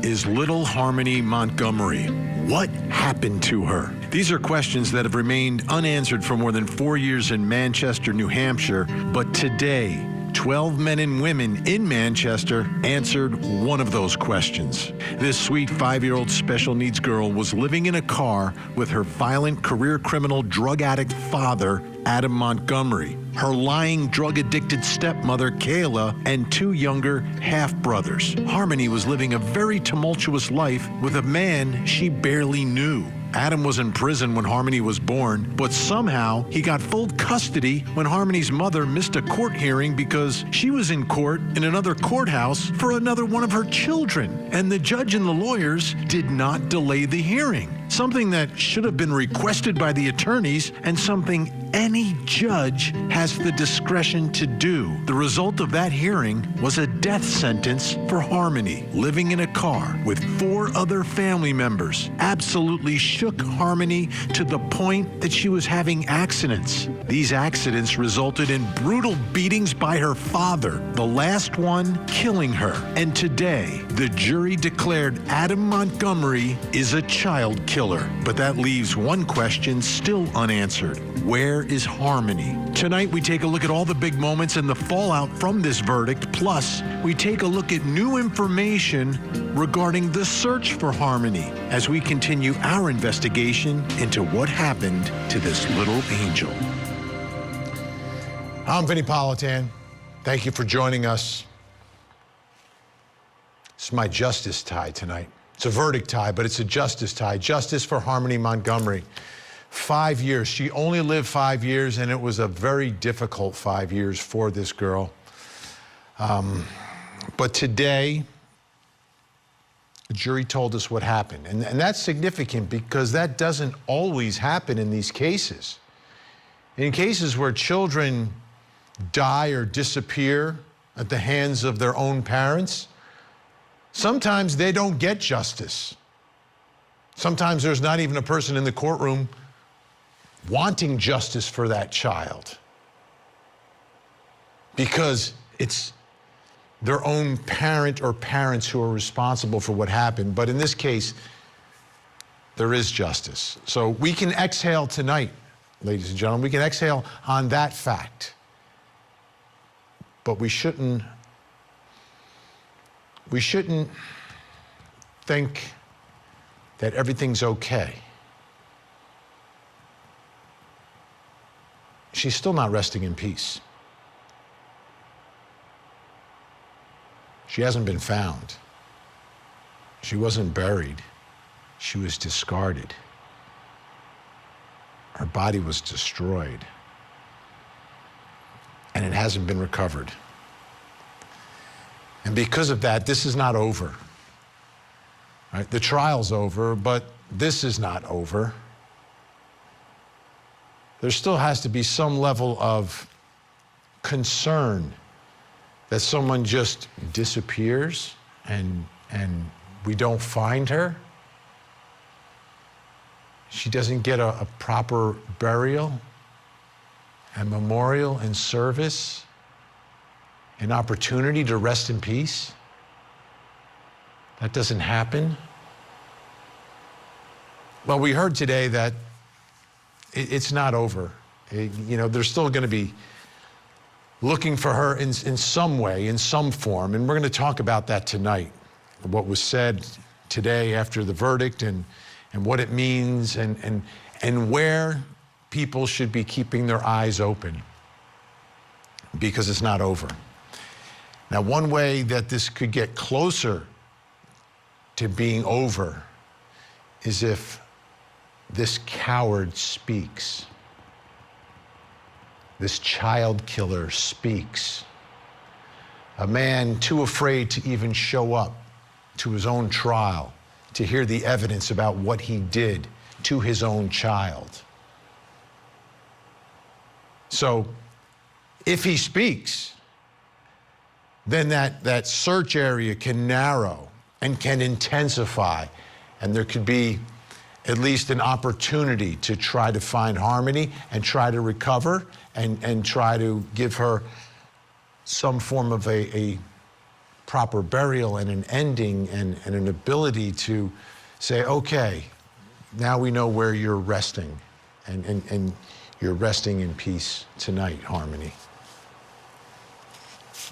is little Harmony Montgomery? What happened to her? These are questions that have remained unanswered for more than 4 years in Manchester, New Hampshire, but today, 12 men and women in Manchester answered one of those questions. This sweet 5-year-old special needs girl was living in a car with her violent career criminal drug addict father, Adam Montgomery, her lying drug-addicted stepmother, Kayla, and 2 younger half-brothers. Harmony was living a very tumultuous life with a man she barely knew. Adam was in prison when Harmony was born, but somehow he got full custody when Harmony's mother missed a court hearing because she was in court in another courthouse for another one of her children. And the judge and the lawyers did not delay the hearing, something that should have been requested by the attorneys and something any judge has the discretion to do. The result of that hearing was a death sentence for Harmony. Living in a car with 4 other family members absolutely shook Harmony to the point that she was having accidents. These accidents resulted in brutal beatings by her father, the last one killing her. And today, the jury declared Adam Montgomery is a child killer. But that leaves one question still unanswered. Where is Harmony? Tonight, we take a look at all the big moments and the fallout from this verdict. Plus, we take a look at new information regarding the search for Harmony as we continue our investigation into what happened to this little angel. I'm Vinnie Politan. Thank you for joining us. It's my justice tie tonight. It's a verdict tie, but it's a justice tie. Justice for Harmony Montgomery. 5 years. She only lived 5 years, and it was a very difficult 5 years for this girl. But today, the jury told us what happened. And that's significant because that doesn't always happen in these cases. In cases where children die or disappear at the hands of their own parents, sometimes they don't get justice. Sometimes there's not even a person in the courtroom wanting justice for that child because it's their own parent or parents who are responsible for what happened. But in this case, there is justice. So we can exhale tonight, ladies and gentlemen. We can exhale on that fact. But we shouldn't think that everything's okay. She's still not resting in peace. She hasn't been found. She wasn't buried. She was discarded. Her body was destroyed. And it hasn't been recovered. And because of that, this is not over. Right? The trial's over, but this is not over. There still has to be some level of concern that someone just disappears and we don't find her. She doesn't get a proper burial and memorial and service, an opportunity to rest in peace. That doesn't happen. Well, we heard today that it's not over. They're still going to be looking for her in some way, in some form, and we're going to talk about that tonight. What was said today after the verdict and what it means and where people should be keeping their eyes open because it's not over. Now, one way that this could get closer to being over is if this coward speaks. This child killer speaks. A man too afraid to even show up to his own trial to hear the evidence about what he did to his own child. So if he speaks, then that search area can narrow and can intensify, and there could be at least an opportunity to try to find Harmony and try to recover and try to give her some form of a proper burial and an ending and an ability to say, okay, now we know where you're resting, and you're resting in peace tonight, Harmony.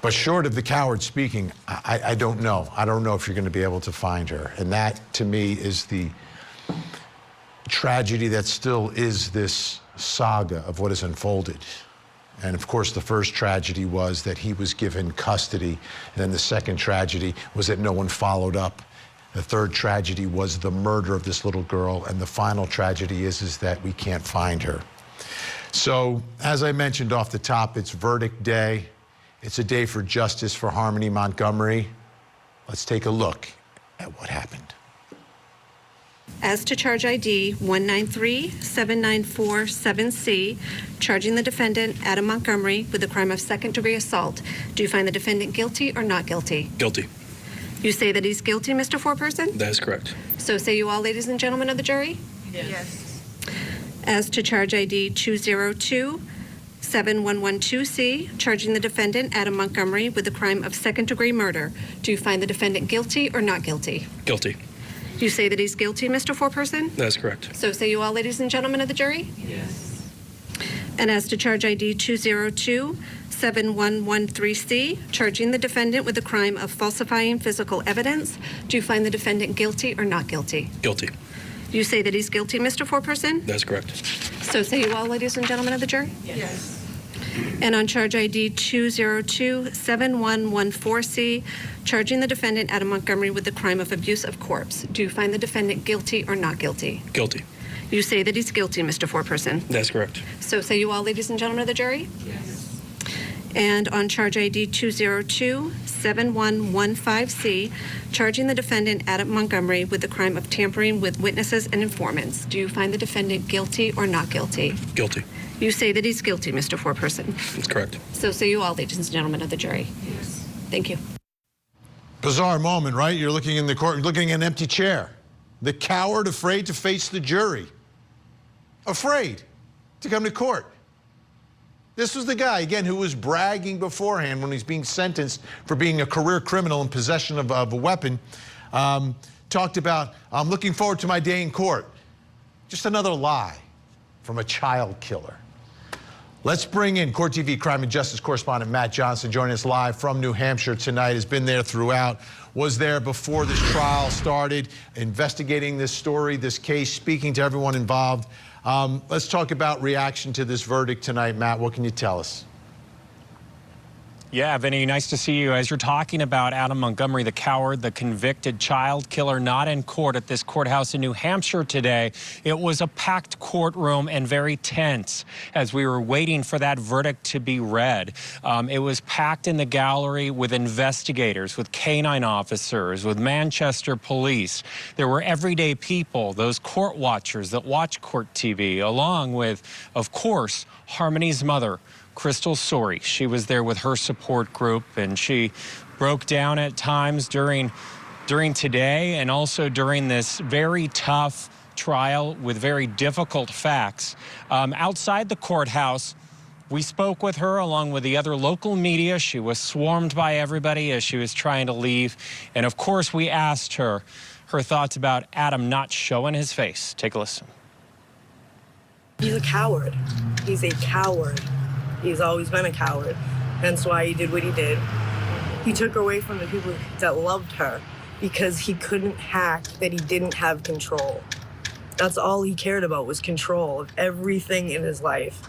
But short of the coward speaking, I don't know. I don't know if you're going to be able to find her. And that, to me, is the tragedy that still is this saga of what has unfolded. And of course, the first tragedy was that he was given custody. And then the second tragedy was that no one followed up. The third tragedy was the murder of this little girl. And the final tragedy is that we can't find her. So, as I mentioned off the top, it's verdict day. It's a day for justice for Harmony Montgomery. Let's take a look at what happened. As to charge ID 193-794-7C, charging the defendant, Adam Montgomery, with the crime of second-degree assault, do you find the defendant guilty or not guilty? Guilty. You say that he's guilty, Mr. Foreperson? That is correct. So say you all, ladies and gentlemen of the jury? Yes. As to charge ID 202-7112C, charging the defendant, Adam Montgomery, with the crime of second-degree murder, do you find the defendant guilty or not guilty? Guilty. You say that he's guilty, Mr. Foreperson? That is correct. So say you all, ladies and gentlemen of the jury? Yes. And as to charge ID 202-7113C, charging the defendant with the crime of falsifying physical evidence, do you find the defendant guilty or not guilty? Guilty. You say that he's guilty, Mr. Foreperson? That is correct. So say you all, ladies and gentlemen of the jury? Yes. And on charge ID 202-7114C, charging the defendant, Adam Montgomery, with the crime of abuse of corpse, do you find the defendant guilty or not guilty? Guilty. You say that he's guilty, Mr. Foreperson? That is correct. So say you all, ladies and gentlemen of the jury? Yes. And on charge ID 202-7115C, charging the defendant, Adam Montgomery, with the crime of tampering with witnesses and informants, do you find the defendant guilty or not guilty? Guilty. You say that he's guilty, Mr. Foreperson. That's correct. So say you all, ladies and gentlemen of the jury. Yes. Thank you. Bizarre moment, right? You're looking in the court, looking at an empty chair. The coward afraid to face the jury. Afraid to come to court. This was the guy, again, who was bragging beforehand when he's being sentenced for being a career criminal in possession of a weapon. Talked about, I'm looking forward to my day in court. Just another lie from a child killer. Let's bring in CourtTV crime and justice correspondent Matt Johnson, joining us live from New Hampshire tonight. Has been there throughout, was there before this trial started, investigating this story, this case, speaking to everyone involved. Let's talk about reaction to this verdict tonight. Matt, what can you tell us? Yeah, Vinny, nice to see you. As you're talking about Adam Montgomery, the coward, the convicted child killer, not in court at this courthouse in New Hampshire today. It was a packed courtroom and very tense as we were waiting for that verdict to be read. It was packed in the gallery with investigators, with canine officers, with Manchester police. There were everyday people, those court watchers that watch Court TV, along with, of course, Harmony's mother, Crystal Sorey. She was there with her support group, and she broke down at times during today and also during this very tough trial with very difficult facts. Outside the courthouse, we spoke with her along with the other local media. She was swarmed by everybody as she was trying to leave. And of course, we asked her her thoughts about Adam not showing his face. Take a listen. He's a coward. He's a coward. He's always been a coward. Hence why he did what he did. He took her away from the people that loved her because he couldn't hack that he didn't have control. That's all he cared about, was control of everything in his life.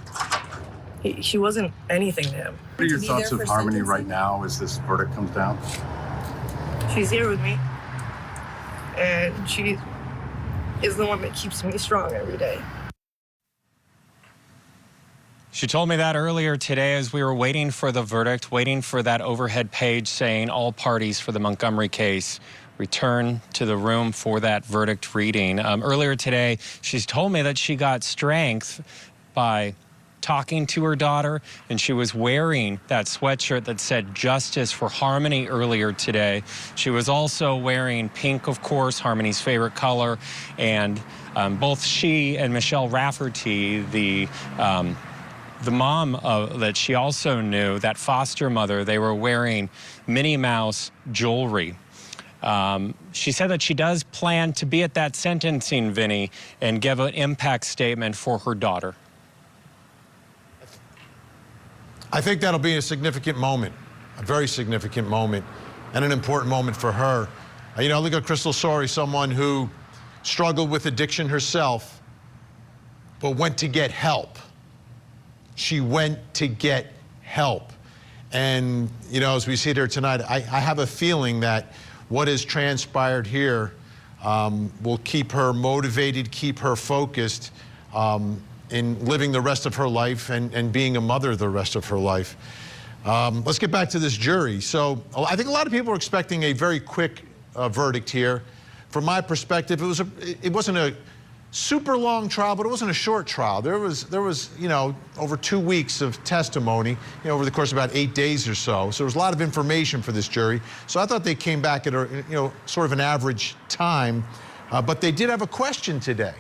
She wasn't anything to him. What are your thoughts of Harmony right now as this verdict comes down? She's here with me. And she is the one that keeps me strong every day. She told me that earlier today as we were waiting for the verdict, waiting for that overhead page saying all parties for the Montgomery case return to the room for that verdict reading. Earlier today, she's told me that she got strength by talking to her daughter, and she was wearing that sweatshirt that said Justice for Harmony earlier today. She was also wearing pink, of course, Harmony's favorite color, and both she and Michelle Rafferty, the the mom that she also knew, that foster mother, they were wearing Minnie Mouse jewelry. She said that she does plan to be at that sentencing, Vinnie, and give an impact statement for her daughter. I think that'll be a significant moment, a very significant moment, and an important moment for her. You know, look at Crystal Sorey, someone who struggled with addiction herself, but went to get help. She went to get help. And, you know, as we see here tonight, I have a feeling that what has transpired here will keep her motivated, keep her focused in living the rest of her life and being a mother the rest of her life. Let's get back to this jury. So I think a lot of people are expecting a very quick verdict here. From my perspective, it wasn't a super long trial, but it wasn't a short trial. There was, you know, over 2 weeks of testimony, you know, over the course of about 8 days or so. So there was a lot of information for this jury. So I thought they came back at a, you know, sort of an average time, but they did have a question today.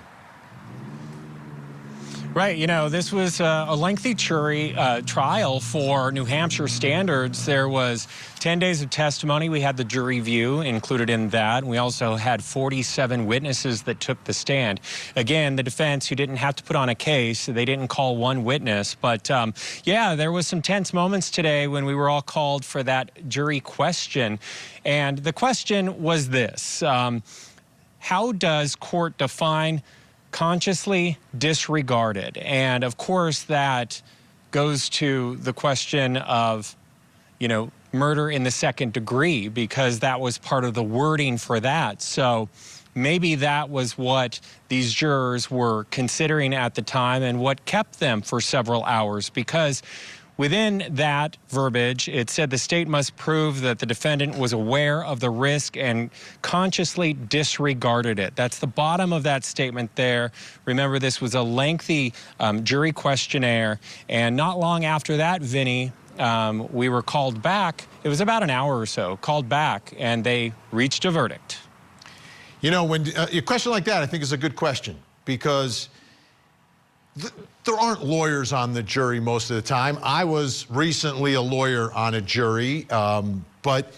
Right, you know, this was a lengthy jury trial for New Hampshire standards. There was 10 days of testimony. We had the jury view included in that. We also had 47 witnesses that took the stand. Again, the defense, who didn't have to put on a case, they didn't call one witness. But yeah, there was some tense moments today when we were all called for that jury question. And the question was this: how does court define consciously disregarded? And of course, that goes to the question of, you know, murder in the second degree, because that was part of the wording for that. So maybe that was what these jurors were considering at the time and what kept them for several hours, because within that verbiage, it said the state must prove that the defendant was aware of the risk and consciously disregarded it. That's the bottom of that statement there. Remember, this was a lengthy jury questionnaire, and not long after that, Vinnie, we were called back. It was about an hour or so, called back, and they reached a verdict. You know, when a question like that, I think, is a good question, because there aren't lawyers on the jury most of the time. I was recently a lawyer on a jury, but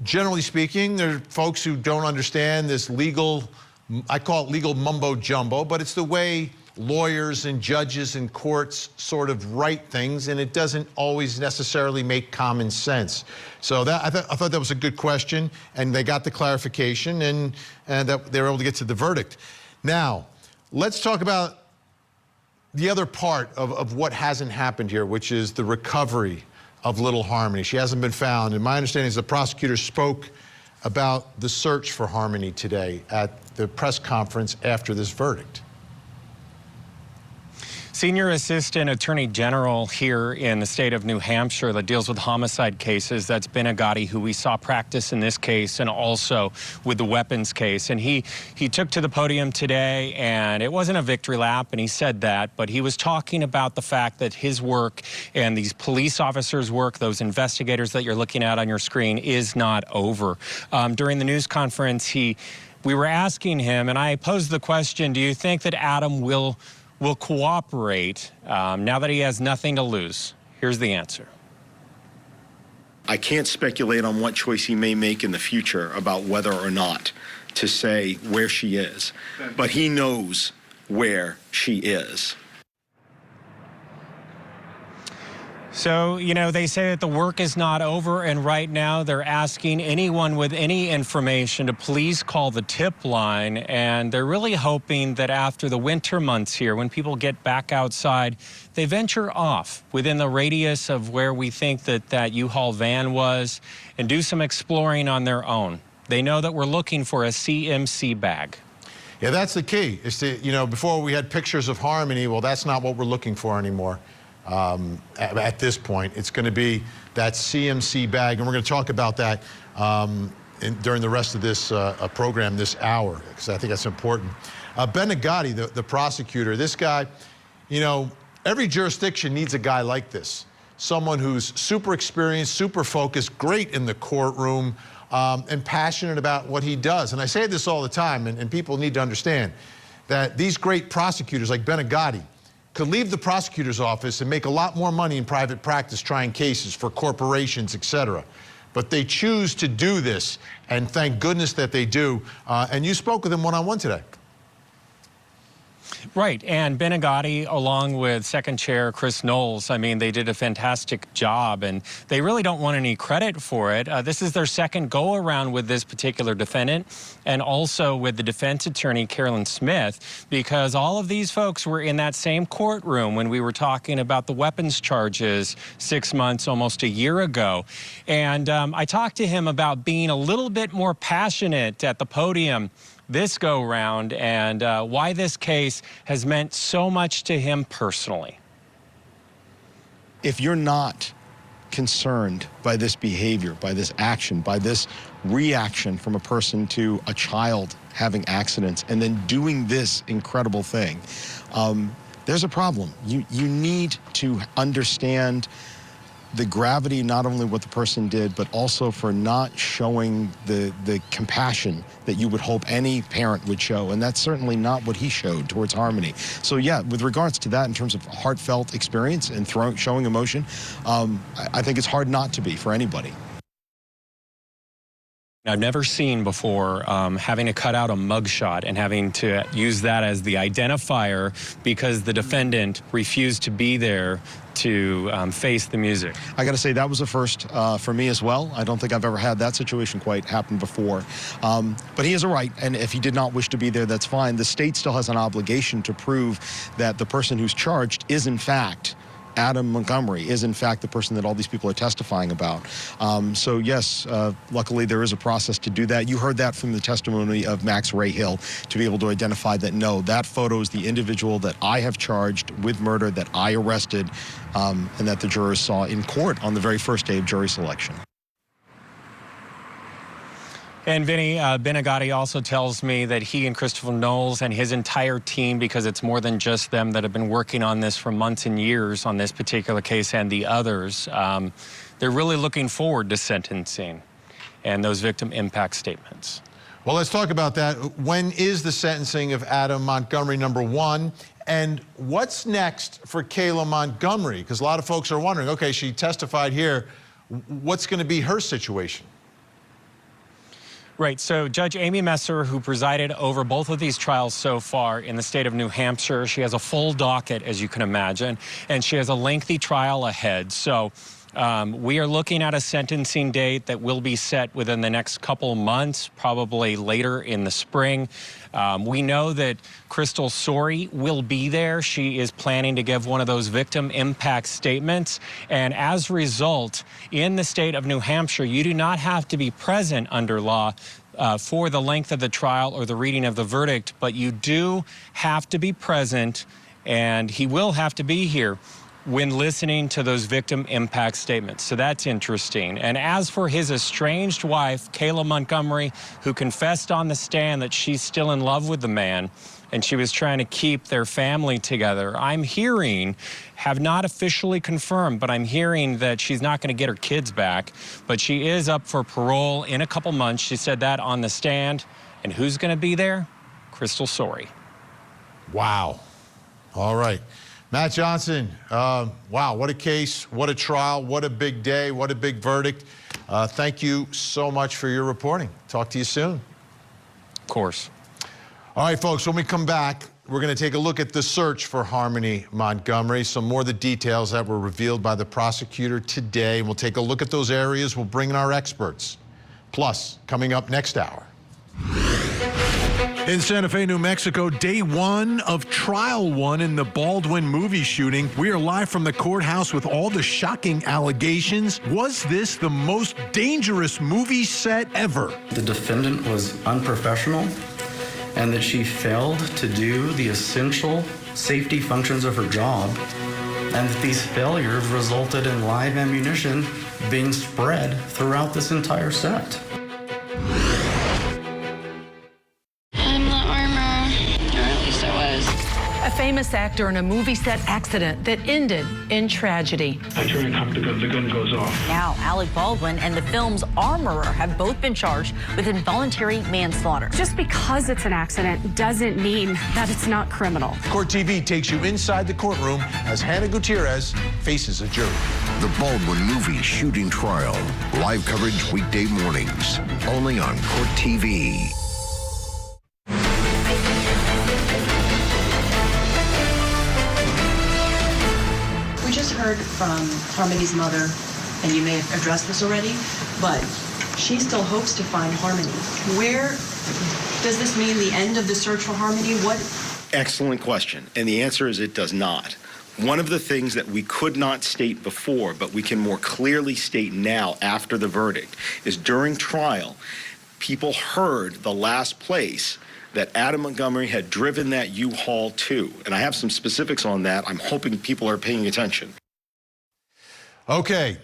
generally speaking, there are folks who don't understand this legal, I call it legal mumbo jumbo, but it's the way lawyers and judges and courts sort of write things, and it doesn't always necessarily make common sense. So that, I thought that was a good question, and they got the clarification, and that they were able to get to the verdict. Now, let's talk about the other part of what hasn't happened here, which is the recovery of little Harmony. She hasn't been found, and my understanding is the prosecutor spoke about the search for Harmony today at the press conference after this verdict. Senior Assistant Attorney General here in the state of New Hampshire that deals with homicide cases, that's Vinnie Politan, who we saw practice in this case and also with the weapons case. And he took to the podium today, and it wasn't a victory lap, and he said that, but he was talking about the fact that his work and these police officers' work, those investigators that you're looking at on your screen, is not over. During the news conference, we were asking him, and I posed the question, do you think that Adam will cooperate now that he has nothing to lose? Here's the answer. I can't speculate on what choice he may make in the future about whether or not to say where she is, but he knows where she is. So, you know, they say that the work is not over, and right now they're asking anyone with any information to please call the tip line, and they're really hoping that after the winter months here, when people get back outside, they venture off within the radius of where we think that U-Haul van was and do some exploring on their own. They know that we're looking for a CMC bag. Yeah, that's the key. It's the, you know, before we had pictures of Harmony, well, that's not what we're looking for anymore. At this point, it's going to be that CMC bag, and we're going to talk about that during the rest of this program this hour, because I think that's important. Vinnie Politan, the prosecutor, this guy, you know, every jurisdiction needs a guy like this, someone who's super experienced, super focused, great in the courtroom, and passionate about what he does. And I say this all the time, and people need to understand that these great prosecutors like Vinnie Politan, could leave the prosecutor's office and make a lot more money in private practice trying cases for corporations, etc. But they choose to do this, and thank goodness that they do. And you spoke with him one-on-one today. Right, and Ben Agati, along with Second Chair Chris Knowles, I mean, they did a fantastic job, and they really don't want any credit for it. This is their second go-around with this particular defendant, and also with the defense attorney, Carolyn Smith, because all of these folks were in that same courtroom when we were talking about the weapons charges 6 months, almost a year ago. And I talked to him about being a little bit more passionate at the podium this go-round, and why this case has meant so much to him personally. If you're not concerned by this behavior, by this action, by this reaction from a person to a child having accidents, and then doing this incredible thing, there's a problem. You need to understand the gravity, not only what the person did, but also for not showing the compassion that you would hope any parent would show. And that's certainly not what he showed towards Harmony. So yeah, with regards to that, in terms of heartfelt experience and showing emotion, I think it's hard not to be for anybody. I've never seen before having to cut out a mugshot and having to use that as the identifier because the defendant refused to be there to face the music. I got to say that was a first for me as well. I don't think I've ever had that situation quite happen before. But he has a right, and if he did not wish to be there, that's fine. The state still has an obligation to prove that the person who's charged is in fact Adam Montgomery, is in fact the person that all these people are testifying about. So yes, luckily there is a process to do that. You heard that from the testimony of Max Ray Hill to be able to identify that no, that photo is the individual that I have charged with murder, that I arrested, and that the jurors saw in court on the very first day of jury selection. And Vinnie, Ben Agati also tells me that he and Christopher Knowles and his entire team, because it's more than just them that have been working on this for months and years on this particular case and the others, they're really looking forward to sentencing and those victim impact statements. Well, let's talk about that. When is the sentencing of Adam Montgomery, number one? And what's next for Kayla Montgomery? Because a lot of folks are wondering, okay, she testified here. What's going to be her situation? Right, so Judge Amy Messer, who presided over both of these trials so far in the state of New Hampshire, she has a full docket, as you can imagine, and she has a lengthy trial ahead. So we are looking at a sentencing date that will be set within the next couple months, probably later in the spring. We know that Crystal Sorey will be there. She is planning to give one of those victim impact statements. And as a result, in the state of New Hampshire, you do not have to be present under law for the length of the trial or the reading of the verdict, but you do have to be present, and he will have to be here when listening to those victim impact statements. So that's interesting. And as for his estranged wife, Kayla Montgomery, who confessed on the stand that she's still in love with the man and she was trying to keep their family together, I'm hearing, have not officially confirmed, but I'm hearing that she's not going to get her kids back, but she is up for parole in a couple months. She said that on the stand. And who's going to be there? Crystal Sorey. Wow. All right. Matt Johnson, wow, what a case, what a trial, what a big day, what a big verdict. Thank you so much for your reporting. Talk to you soon. Of course. All right, folks, when we come back, we're going to take a look at the search for Harmony Montgomery, some more of the details that were revealed by the prosecutor today. We'll take a look at those areas. We'll bring in our experts. Plus, coming up next hour. In Santa Fe, New Mexico, day one of trial one in the Baldwin movie shooting. We are live from the courthouse with all the shocking allegations. Was this the most dangerous movie set ever? The defendant was unprofessional and that she failed to do the essential safety functions of her job, and that these failures resulted in live ammunition being spread throughout this entire set. I'm the armor, or at least I was. A famous famous actor in a movie set accident that ended in tragedy. I turn and cock the gun goes off. Now, Alec Baldwin and the film's armorer have both been charged with involuntary manslaughter. Just because it's an accident doesn't mean that it's not criminal. Court TV takes you inside the courtroom as Hannah Gutierrez faces a jury. The Baldwin movie shooting trial. Live coverage weekday mornings. Only on Court TV. We just heard from Harmony's mother, and you may have addressed this already, but she still hopes to find Harmony. Where does this mean the end of the search for Harmony? What? Excellent question. And the answer is it does not. One of the things that we could not state before, but we can more clearly state now after the verdict, is during trial, people heard the last place that Adam Montgomery had driven that U-Haul to. And I have some specifics on that. I'm hoping people are paying attention. Okay.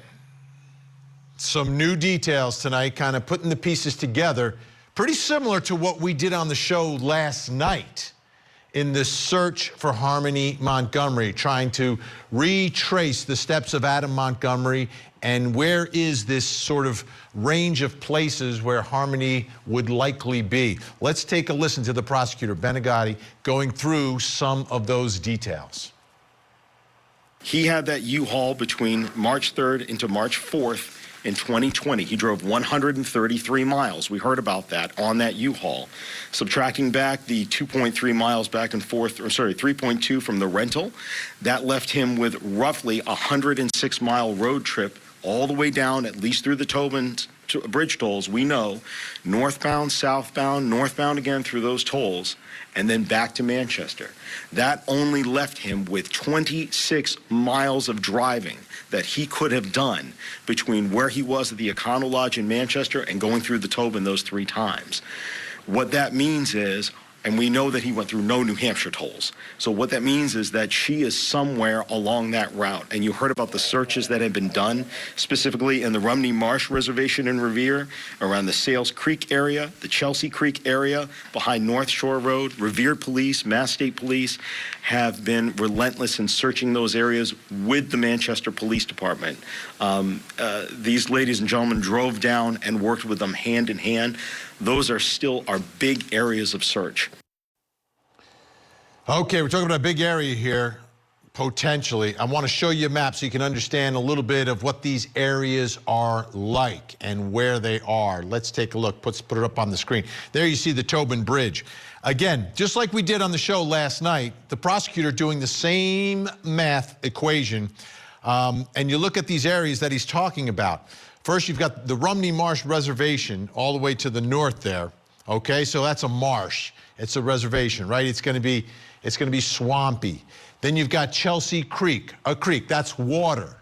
Some new details tonight, kind of putting the pieces together. Pretty similar to what we did on the show last night in the search for Harmony Montgomery, trying to retrace the steps of Adam Montgomery and where is this sort of range of places where Harmony would likely be. Let's take a listen to the prosecutor, Benegatti, going through some of those details. He had that U-Haul between March 3rd into March 4th in 2020. He drove 133 miles. We heard about that on that U-Haul. Subtracting back the 2.3 miles back and forth, or sorry, 3.2 from the rental, that left him with roughly a 106-mile road trip all the way down, at least through the Tobin bridge tolls, we know, northbound, southbound, northbound again through those tolls, and then back to Manchester. That only left him with 26 miles of driving that he could have done between where he was at the Econo Lodge in Manchester and going through the Tobin those 3 times. What that means is, and we know that he went through no New Hampshire tolls. So what that means is that she is somewhere along that route. And you heard about the searches that have been done, specifically in the Rumney Marsh Reservation in Revere, around the Sales Creek area, the Chelsea Creek area, behind North Shore Road. Revere Police, Mass State Police have been relentless in searching those areas with the Manchester Police Department. These ladies and gentlemen drove down and worked with them hand in hand. Those are still our big areas of search. Okay, we're talking about a big area here, potentially. I want to show you a map so you can understand a little bit of what these areas are like and where they are. Let's take a look. Put it up on the screen. There you see the Tobin Bridge. Again, just like we did on the show last night, the prosecutor doing the same math equation, and you look at these areas that he's talking about. First, you've got the Rumney Marsh Reservation all the way to the north there. Okay, so that's a marsh. It's a reservation, right? It's going to be swampy. Then you've got Chelsea Creek, a creek, that's water.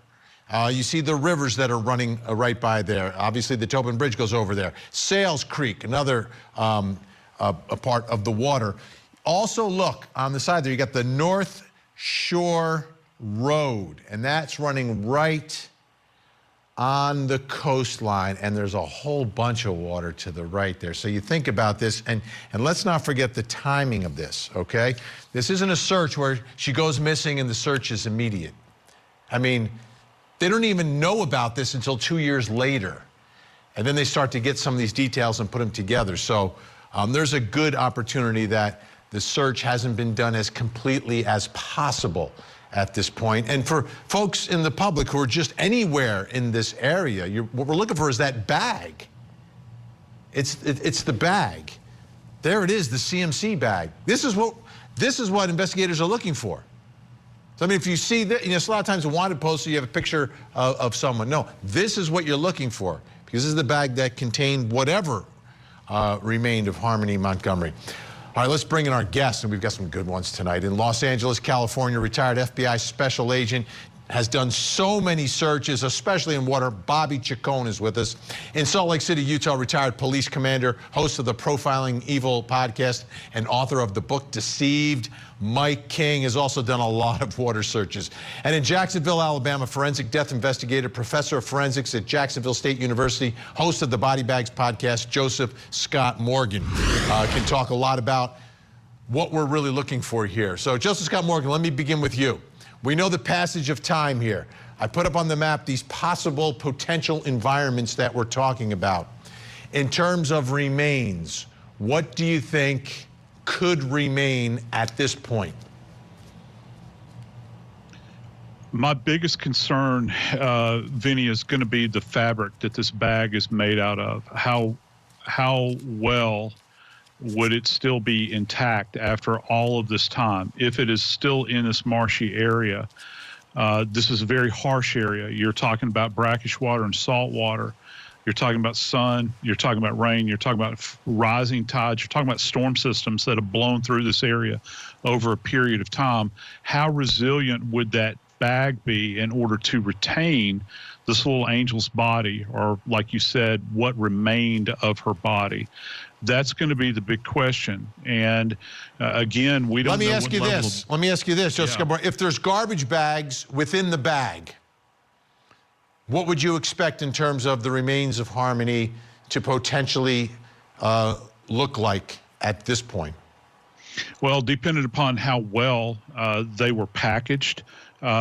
You see the rivers that are running right by there. Obviously, the Tobin Bridge goes over there. Sales Creek, another a part of the water. Also, look on the side there, you got the North Shore Road, and that's running right on the coastline, and there's a whole bunch of water to the right there. So you think about this, and let's not forget the timing of this, okay? This isn't a search where she goes missing and the search is immediate. I mean, they don't even know about this until 2 years later. And then they start to get some of these details and put them together. So there's a good opportunity that the search hasn't been done as completely as possible at this point. And for folks in the public who are just anywhere in this area, what we're looking for is that bag. It's the bag. There it is, the CMC bag. This is what investigators are looking for. So, I mean, if you see that, you know, a lot of times a wanted poster, you have a picture of someone. No, this is what you're looking for, because this is the bag that contained whatever remained of Harmony Montgomery. All right, let's bring in our guests, and we've got some good ones tonight. In Los Angeles, California, retired FBI special agent, has done so many searches, especially in water. Bobby Chacon is with us. In Salt Lake City, Utah, retired police commander, host of the Profiling Evil podcast, and author of the book Deceived. Mike King has also done a lot of water searches. And in Jacksonville, Alabama, forensic death investigator, professor of forensics at Jacksonville State University, host of the Body Bags podcast, Joseph Scott Morgan. Can talk a lot about what we're really looking for here. So, Justice Scott Morgan, let me begin with you. We know the passage of time here. I put up on the map these possible potential environments that we're talking about. In terms of remains, what do you think could remain at this point? My biggest concern, Vinnie, is going to be the fabric that this bag is made out of. How well would it still be intact after all of this time? If it is still in this marshy area, this is a very harsh area. You're talking about brackish water and salt water. You're talking about sun. You're talking about rain. You're talking about rising tides. You're talking about storm systems that have blown through this area over a period of time. How resilient would that bag be in order to retain this little angel's body, or like you said, what remained of her body? That's going to be the big question. And again, we don't know. Let me ask you this, Justice Scott. If there's garbage bags within the bag, what would you expect in terms of the remains of Harmony to potentially look like at this point? Well, depending upon how well they were packaged,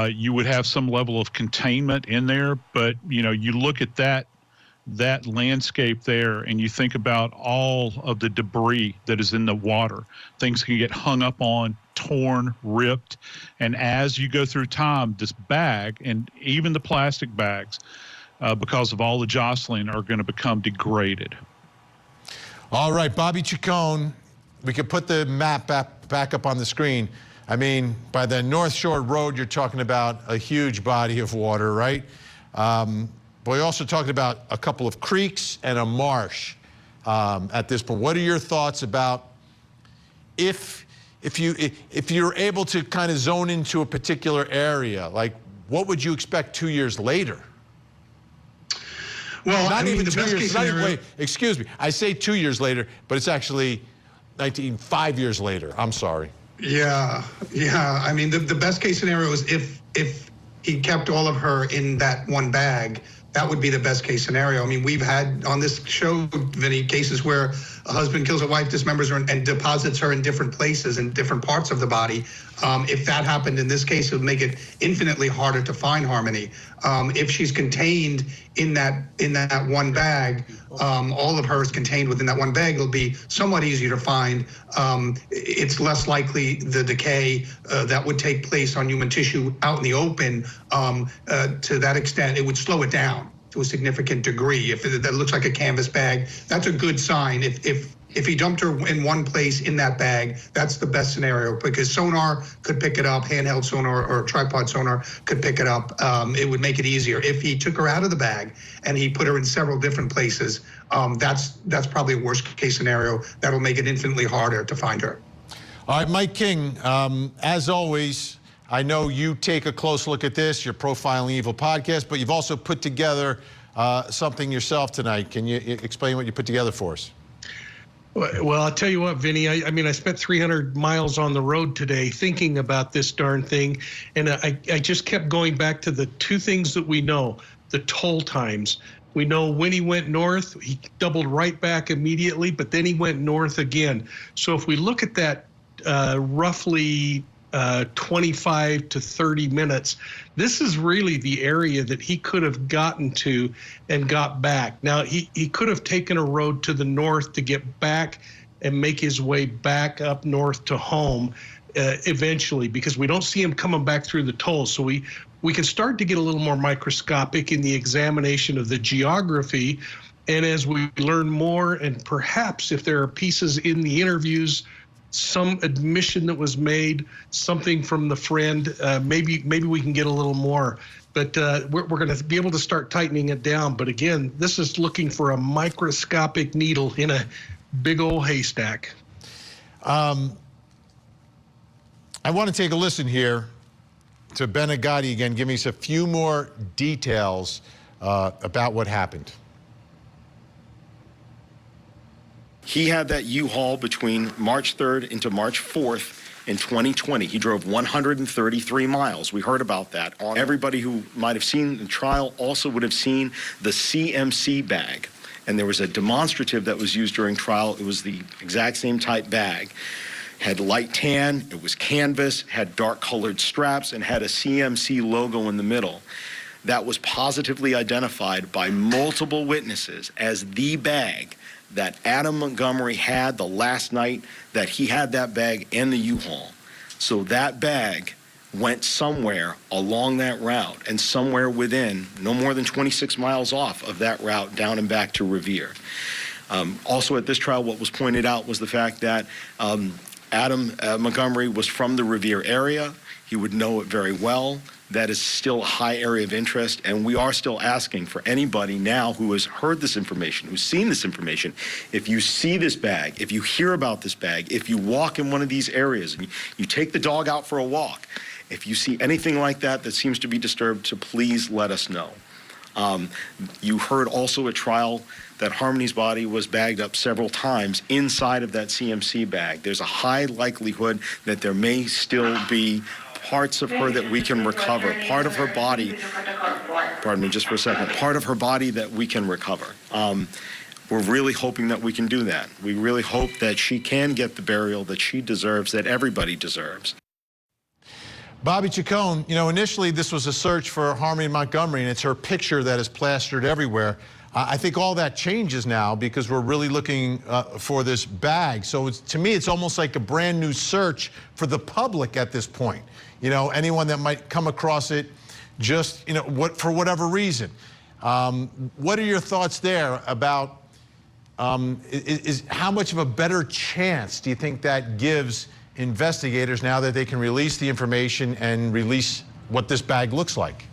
you would have some level of containment in there. But, you know, you look at that landscape there and you think about all of the debris that is in the water. Things can get hung up on, torn, ripped. And as you go through time, this bag and even the plastic bags, because of all the jostling, are going to become degraded. All right, Bobby Chacon, we could put the map back up on the screen. I mean, by the North Shore Road, you're talking about a huge body of water, right? But we also talked about a couple of creeks and a marsh at this point. What are your thoughts about if you're able to kind of zone into a particular area, like what would you expect 2 years later? Well, not even 2 years. Wait, excuse me. I say 2 years later, but it's actually 5 years later. I'm sorry. Yeah. I mean, the best case scenario is if he kept all of her in that one bag. That would be the best case scenario. I mean, we've had on this show, Vinnie, cases where a husband kills a wife, dismembers her, and deposits her in different places in different parts of the body. If that happened in this case, it would make it infinitely harder to find Harmony. If she's contained in that one bag, all of her is contained within that one bag, it'll be somewhat easier to find. It's less likely the decay that would take place on human tissue out in the open. To that extent, it would slow it down to a significant degree. If that looks like a canvas bag, that's a good sign. If he dumped her in one place in that bag, that's the best scenario, because sonar could pick it up, handheld sonar or tripod sonar could pick it up. It would make it easier. If he took her out of the bag and he put her in several different places, that's probably a worst case scenario. That'll make it infinitely harder to find her. All right, Mike King, as always, I know you take a close look at this, your Profiling Evil podcast, but you've also put together something yourself tonight. Can you explain what you put together for us? Well, I'll tell you what, Vinnie, I mean, I spent 300 miles on the road today thinking about this darn thing, and I just kept going back to the two things that we know, the toll times. We know when he went north, he doubled right back immediately, but then he went north again. So if we look at that roughly 25 to 30 minutes, this is really the area that he could have gotten to and got back. Now, he could have taken a road to the north to get back and make his way back up north to home eventually, because we don't see him coming back through the tolls. So we can start to get a little more microscopic in the examination of the geography. And as we learn more, and perhaps if there are pieces in the interviews, some admission that was made, something from the friend, maybe we can get a little more. But we're going to be able to start tightening it down. But again, this is looking for a microscopic needle in a big old haystack. I want to take a listen here to Ben Agati again. Give me a few more details about what happened. He had that U-Haul between March 3rd into March 4th in 2020. He drove 133 miles. We heard about that. Everybody who might have seen the trial also would have seen the CMC bag. And there was a demonstrative that was used during trial. It was the exact same type bag. Had light tan, it was canvas, had dark colored straps, and had a CMC logo in the middle. That was positively identified by multiple witnesses as the bag that Adam Montgomery had the last night that he had that bag and the U-Haul. So that bag went somewhere along that route and somewhere within, no more than 26 miles off of that route down and back to Revere. Also at this trial, what was pointed out was the fact that Adam Montgomery was from the Revere area. He would know it very well. That is still a high area of interest, and we are still asking for anybody now who has heard this information, who's seen this information, if you see this bag, if you hear about this bag, if you walk in one of these areas, and you take the dog out for a walk, if you see anything like that that seems to be disturbed, so please let us know. You heard also at trial that Harmony's body was bagged up several times inside of that CMC bag. There's a high likelihood that there may still be parts of her that we can recover, part of her body, pardon me just for a second, part of her body that we can recover. We're really hoping that we can do that. We really hope that she can get the burial that she deserves, that everybody deserves. Bobby Chacon, you know, initially this was a search for Harmony Montgomery, and it's her picture that is plastered everywhere. I think all that changes now because we're really looking for this bag. So to me, it's almost like a brand new search for the public at this point. You know, anyone that might come across it just, you know, for whatever reason. What are your thoughts there about how much of a better chance do you think that gives investigators now that they can release the information and release what this bag looks like?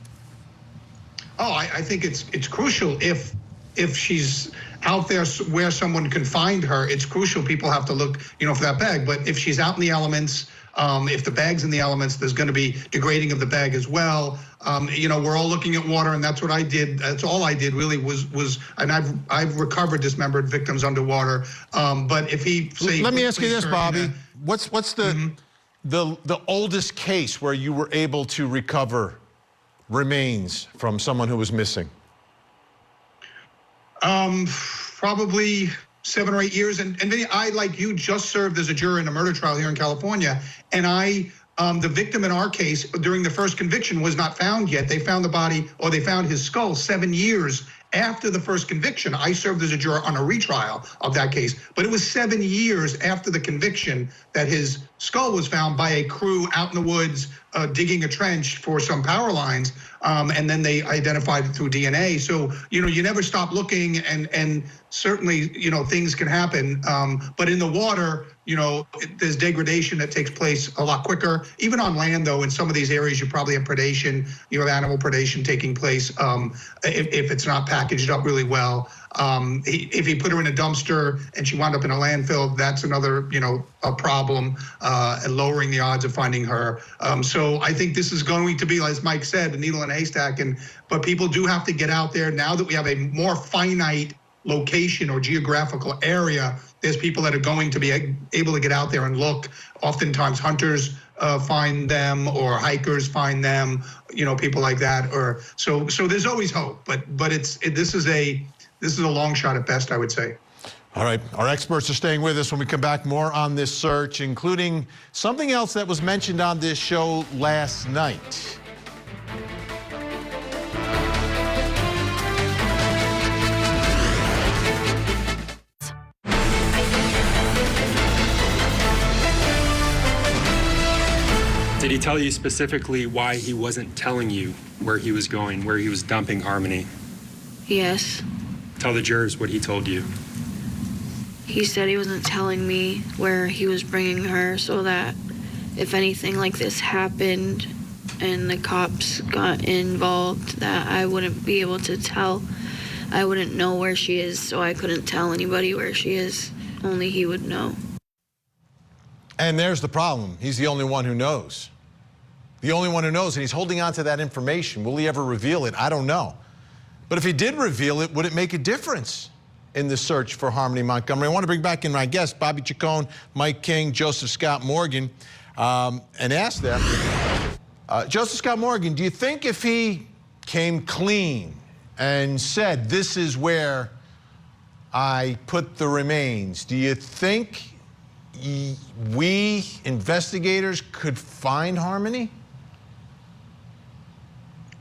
Oh, I think it's crucial if she's out there where someone can find her. It's crucial people have to look, you know, for that bag. But if she's out in the elements, if the bag's in the elements, there's going to be degrading of the bag as well. You know, we're all looking at water, and that's what I did. That's all I did really was, and I've recovered dismembered victims underwater. But if he say, let me ask you this, Bobby, what's the oldest case where you were able to recover remains from someone who was missing? Probably 7 or 8 years. And Vinnie, I, like you, just served as a juror in a murder trial here in California. And the victim in our case during the first conviction was not found yet. They found the body, or they found his skull 7 years after the first conviction. I served as a juror on a retrial of that case, but it was 7 years after the conviction that his skull was found by a crew out in the woods digging a trench for some power lines, and then they identified it through DNA. So, you know, you never stop looking, and certainly, you know, things can happen. But in the water, you know, there's degradation that takes place a lot quicker. Even on land, though, in some of these areas, you probably have predation, you have animal predation taking place if it's not packaged up really well. If he put her in a dumpster and she wound up in a landfill, that's another, you know, a problem, and lowering the odds of finding her. So I think this is going to be, as Mike said, a needle in a haystack. But people do have to get out there now that we have a more finite location or geographical area. There's people that are going to be able to get out there and look. Oftentimes hunters find them, or hikers find them, you know, people like that. Or so there's always hope, but this is a long shot at best, I would say. All right, our experts are staying with us when we come back. More on this search, including something else that was mentioned on this show last night. Did he tell you specifically why he wasn't telling you where he was going, where he was dumping Harmony? Yes. Tell the jurors what he told you. He said he wasn't telling me where he was bringing her, so that if anything like this happened and the cops got involved, that I wouldn't be able to tell. I wouldn't know where she is, so I couldn't tell anybody where she is. Only he would know. And there's the problem. He's the only one who knows. The only one who knows, and he's holding on to that information. Will he ever reveal it? I don't know. But if he did reveal it, would it make a difference in the search for Harmony Montgomery? I want to bring back in my guests, Bobby Chacon, Mike King, Joseph Scott Morgan, and ask them, Joseph Scott Morgan, do you think if he came clean and said, this is where I put the remains, do you think we investigators could find Harmony?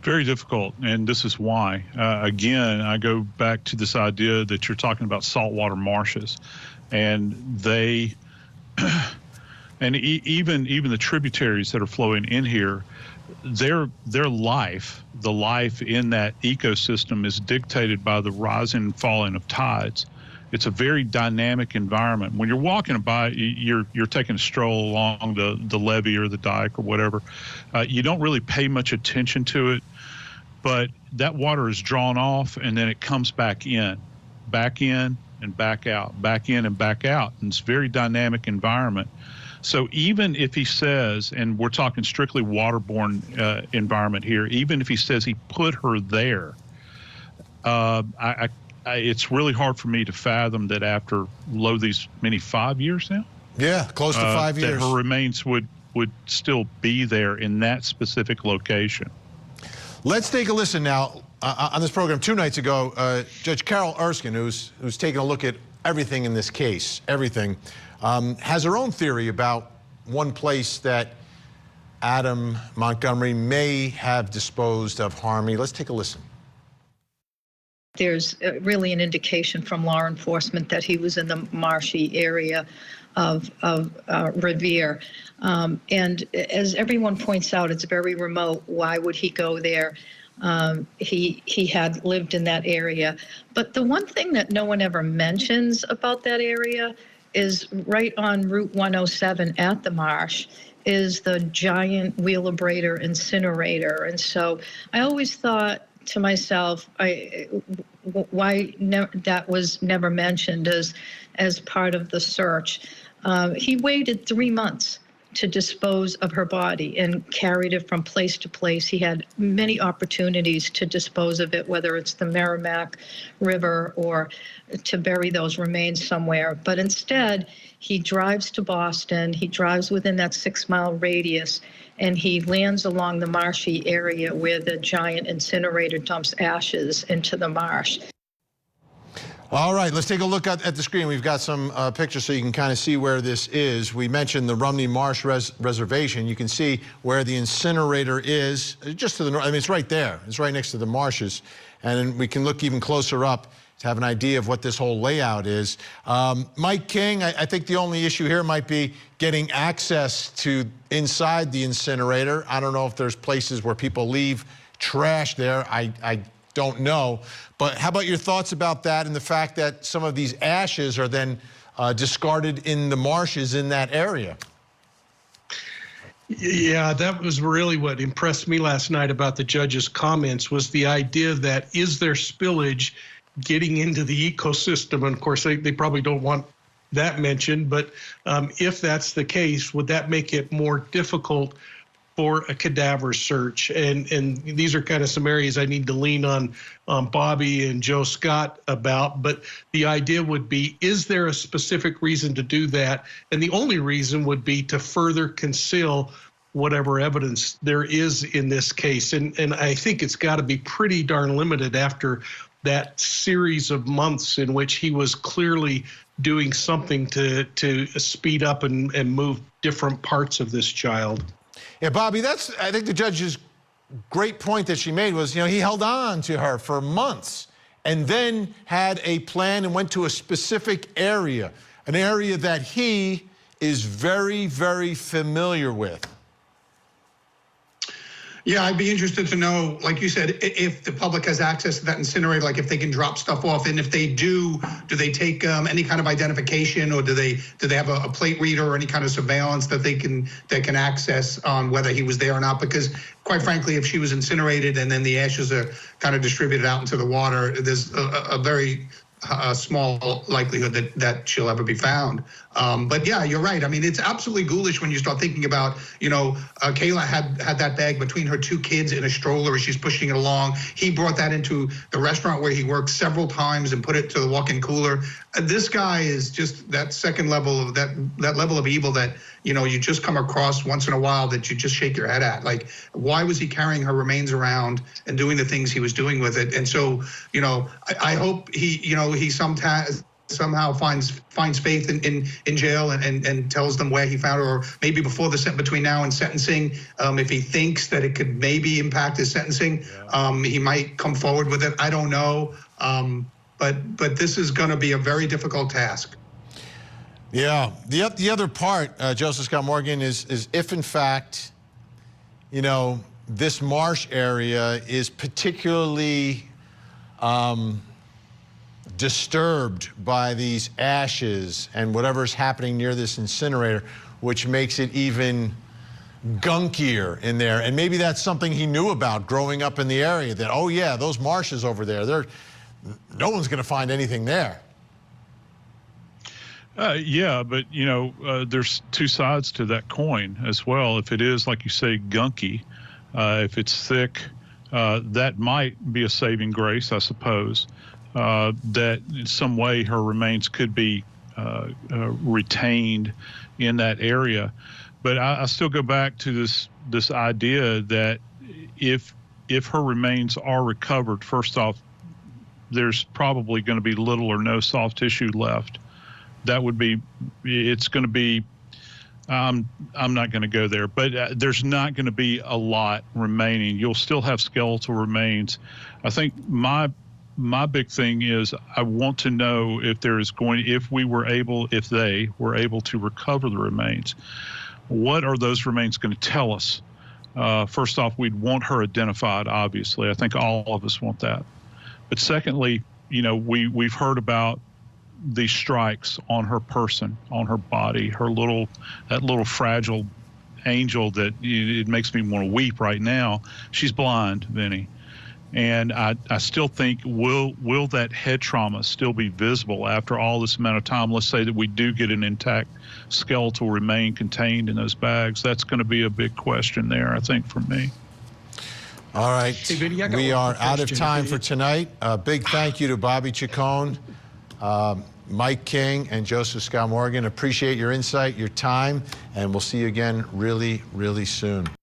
Very difficult, and this is why. Again, I go back to this idea that you're talking about saltwater marshes, and they, and even the tributaries that are flowing in here, their life, the life in that ecosystem is dictated by the rising and falling of tides. It's a very dynamic environment. When you're walking by, you're taking a stroll along the levee or the dike or whatever. You don't really pay much attention to it, but that water is drawn off and then it comes back in and back out, back in and back out. And it's a very dynamic environment. So even if he says, and we're talking strictly waterborne environment here, even if he says he put her there, it's really hard for me to fathom that after these many 5 years now? Yeah, close to 5 years. That her remains would still be there in that specific location. Let's take a listen now. On this program 2 nights ago, Judge Carol Erskine, who's taken a look at everything in this case, everything, has her own theory about one place that Adam Montgomery may have disposed of Harmony. Let's take a listen. There's really an indication from law enforcement that he was in the marshy area of Revere. And as everyone points out, it's very remote. Why would he go there? He had lived in that area. But the one thing that no one ever mentions about that area is right on Route 107 at the marsh is the giant Wheelabrator incinerator. And so I always thought to myself, why that was never mentioned as part of the search. He waited 3 months to dispose of her body and carried it from place to place. He had many opportunities to dispose of it, whether it's the Merrimack River or to bury those remains somewhere. But instead, he drives to Boston, he drives within that 6-mile radius, and he lands along the marshy area where the giant incinerator dumps ashes into the marsh. All right, let's take a look at the screen. We've got some pictures so you can kind of see where this is. We mentioned the Rumney Marsh Reservation. You can see where the incinerator is, just to the north. I mean, it's right there. It's right next to the marshes. And we can look even closer up to have an idea of what this whole layout is. Mike King, I think the only issue here might be getting access to inside the incinerator. I don't know if there's places where people leave trash there. I don't know. But how about your thoughts about that and the fact that some of these ashes are then discarded in the marshes in that area? Yeah, that was really what impressed me last night about the judge's comments was the idea that is there spillage getting into the ecosystem? And of course, they probably don't want that mentioned, but if that's the case, would that make it more difficult for a cadaver search? And these are kind of some areas I need to lean on Bobby and Joe Scott about, but the idea would be, is there a specific reason to do that? And the only reason would be to further conceal whatever evidence there is in this case. And I think it's got to be pretty darn limited after that series of months in which he was clearly doing something to speed up and move different parts of this child. Yeah, Bobby, I think the judge's great point that she made was, he held on to her for months and then had a plan and went to a specific area, an area that he is very, very familiar with. Yeah, I'd be interested to know, like you said, if the public has access to that incinerator, like if they can drop stuff off, and if they do they take any kind of identification, or do they have a plate reader or any kind of surveillance that they can access on whether he was there or not? Because quite frankly, if she was incinerated and then the ashes are kind of distributed out into the water, there's a very small likelihood that she'll ever be found. But yeah, you're right. I mean, it's absolutely ghoulish when you start thinking about, Kayla had that bag between her 2 kids in a stroller as she's pushing it along. He brought that into the restaurant where he worked several times and put it to the walk-in cooler. This guy is just that second level of that level of evil that, you just come across once in a while that you just shake your head at. Like, why was he carrying her remains around and doing the things he was doing with it? And so, I hope he somehow finds faith in jail and tells them where he found her, or maybe before between now and sentencing, if he thinks that it could maybe impact his sentencing, he might come forward with it. I don't know, but this is going to be a very difficult task. Yeah, the other part, Joseph Scott Morgan, is if in fact, you know, this marsh area is particularly disturbed by these ashes and whatever's happening near this incinerator, which makes it even gunkier in there. And maybe that's something he knew about growing up in the area, that, oh yeah, those marshes over there, no one's going to find anything there. Yeah, but, you know, there's two sides to that coin as well. If it is, like you say, gunky, if it's thick, that might be a saving grace, I suppose, that in some way her remains could be retained in that area. But I still go back to this idea that if her remains are recovered, first off, there's probably going to be little or no soft tissue left. That would be, it's going to be, I'm not going to go there, but there's not going to be a lot remaining. You'll still have skeletal remains. I think my big thing is I want to know if if they were able to recover the remains, what are those remains going to tell us? First off, we'd want her identified, obviously. I think all of us want that. But secondly, you know, we've heard about these strikes on her person, on her body, that little fragile angel that it makes me want to weep right now. She's blind, Vinnie. And I still think, will that head trauma still be visible after all this amount of time? Let's say that we do get an intact skeletal remain contained in those bags. That's going to be a big question there, I think, for me. All right, hey, Vinnie, we are out of time for tonight. Big thank you to Bobby Chacon, Mike King, and Joseph Scott Morgan. Appreciate your insight, your time, and we'll see you again really, really soon.